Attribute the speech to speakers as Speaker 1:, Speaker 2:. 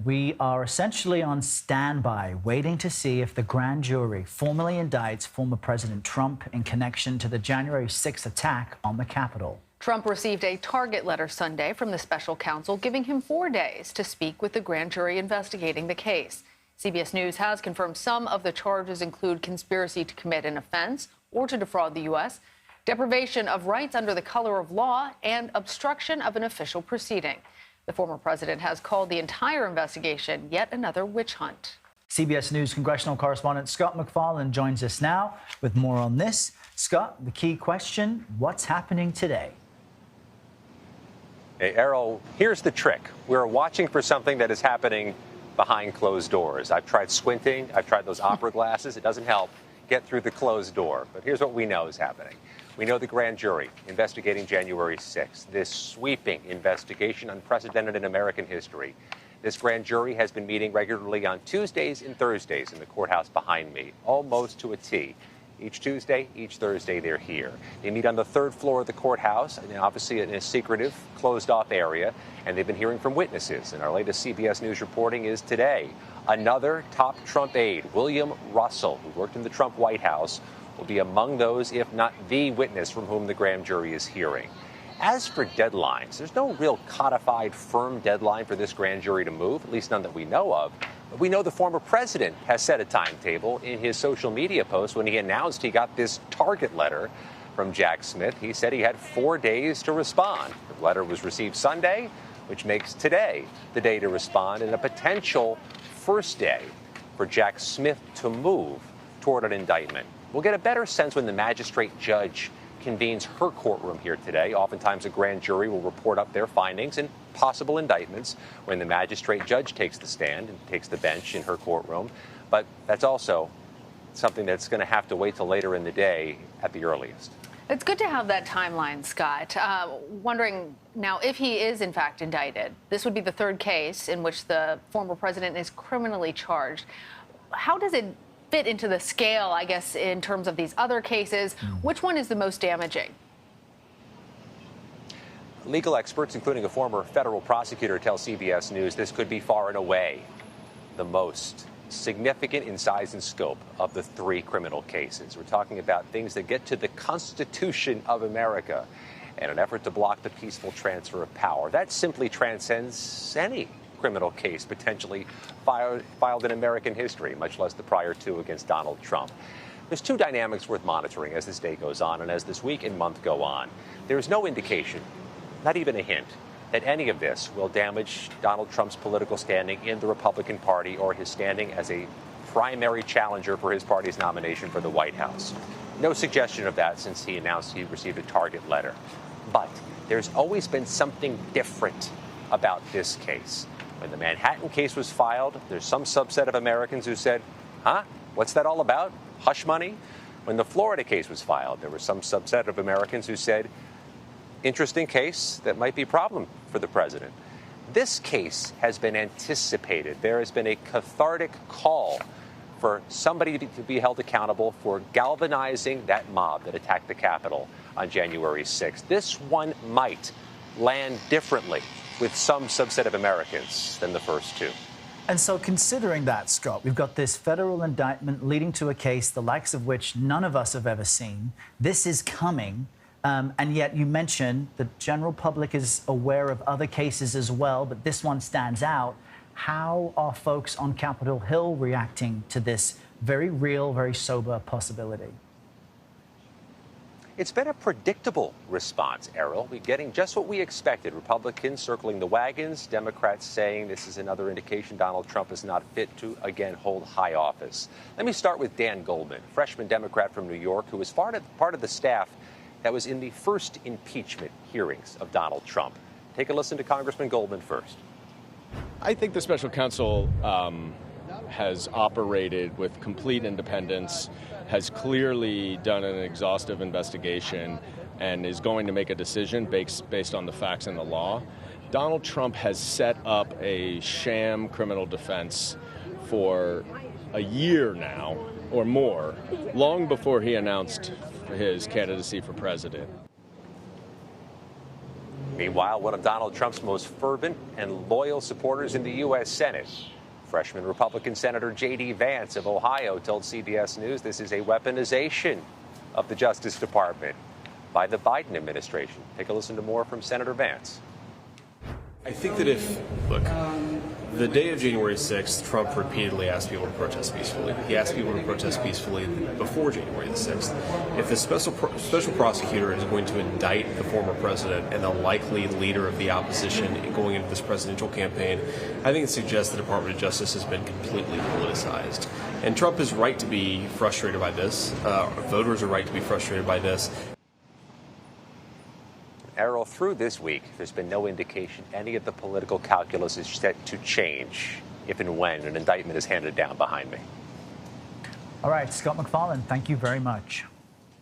Speaker 1: we are essentially on standby, waiting to see if the grand jury formally indicts former President Trump in connection to the January 6th attack on the Capitol.
Speaker 2: Trump received a target letter Sunday from the special counsel giving him 4 days to speak with the grand jury investigating the case. CBS News has confirmed some of the charges include conspiracy to commit an offense or to defraud the U.S., deprivation of rights under the color of law, and obstruction of an official proceeding. The former president has called the entire investigation yet another witch hunt.
Speaker 1: CBS News congressional correspondent Scott MacFarlane joins us now with more on this. Scott, the key question, what's happening today?
Speaker 3: Hey, Errol, here's the trick. We're watching for something that is happening behind closed doors. I've tried squinting. I've tried those opera glasses. It doesn't help get through the closed door. But here's what we know is happening. We know the grand jury investigating January 6th, this sweeping investigation unprecedented in American history. This grand jury has been meeting regularly on Tuesdays and Thursdays in the courthouse behind me, almost to a T. Each Tuesday, each Thursday, they're here. They meet on the third floor of the courthouse, and obviously in a secretive, closed-off area, and they've been hearing from witnesses. And our latest CBS News reporting is today. Another top Trump aide, William Russell, who worked in the Trump White House, will be among those, if not the witness from whom the grand jury is hearing. As for deadlines, there's no real codified, firm deadline for this grand jury to move, at least none that we know of. But we know the former president has set a timetable in his social media post when he announced he got this target letter from Jack Smith. He said he had 4 days to respond. The letter was received Sunday, which makes today the day to respond, and a potential first day for Jack Smith to move toward an indictment. We'll get a better sense when the magistrate judge convenes her courtroom here today. Oftentimes, a grand jury will report up their findings and possible indictments when the magistrate judge takes the stand and takes the bench in her courtroom. But that's also something that's going to have to wait till later in the day at the earliest.
Speaker 2: It's good to have that timeline, Scott. Wondering now if he is, in fact, indicted. This would be the third case in which the former president is criminally charged. How does it fit into the scale, I guess, in terms of these other cases? Which one is the most damaging?
Speaker 3: Legal experts, including a former federal prosecutor, tell CBS News this could be far and away the most significant in size and scope of the three criminal cases. We're talking about things that get to the Constitution of America in an effort to block the peaceful transfer of power. That simply transcends any criminal case potentially filed in American history, much less the prior two against Donald Trump. There's two dynamics worth monitoring as this day goes on and as this week and month go on. There's no indication, not even a hint, that any of this will damage Donald Trump's political standing in the Republican Party or his standing as a primary challenger for his party's nomination for the White House. No suggestion of that since he announced he received a target letter. But there's always been something different about this case. When the Manhattan case was filed, there's some subset of Americans who said, huh, what's that all about? Hush money? When the Florida case was filed, there was some subset of Americans who said, interesting case that might be a problem for the president. This case has been anticipated. There has been a cathartic call for somebody to be held accountable for galvanizing that mob that attacked the Capitol on January 6th. This one might land differently with some subset of Americans than the first two.
Speaker 1: And so considering that, Scott, we've got this federal indictment leading to a case the likes of which none of us have ever seen. This is coming. And yet you mentioned the general public is aware of other cases as well, but this one stands out. How are folks on Capitol Hill reacting to this very real, very sober possibility?
Speaker 3: It's been a predictable response, Errol. We're getting just what we expected. Republicans circling the wagons, Democrats saying this is another indication Donald Trump is not fit to, again, hold high office. Let me start with Dan Goldman, freshman Democrat from New York, who was part of the staff that was in the first impeachment hearings of Donald Trump. Take a listen to Congressman Goldman first.
Speaker 4: I think the special counsel has operated with complete independence, has clearly done an exhaustive investigation, and is going to make a decision based on the facts and the law. Donald Trump has set up a sham criminal defense for a year now or more, long before he announced his candidacy for president.
Speaker 3: Meanwhile, one of Donald Trump's most fervent and loyal supporters in the U.S. Senate, freshman Republican Senator J.D. Vance of Ohio, told CBS News this is a weaponization of the Justice Department by the Biden administration. Take a listen to more from Senator Vance.
Speaker 5: I think that the day of January 6th, Trump repeatedly asked people to protest peacefully. He asked people to protest peacefully before January the 6th. If the special prosecutor is going to indict the former president and the likely leader of the opposition going into this presidential campaign, I think it suggests the Department of Justice has been completely politicized. And Trump is right to be frustrated by this. Voters are right to be frustrated by this.
Speaker 3: Errol, through this week, there's been no indication any of the political calculus is set to change if and when an indictment is handed down behind me.
Speaker 1: All right, Scott MacFarlane, thank you very much.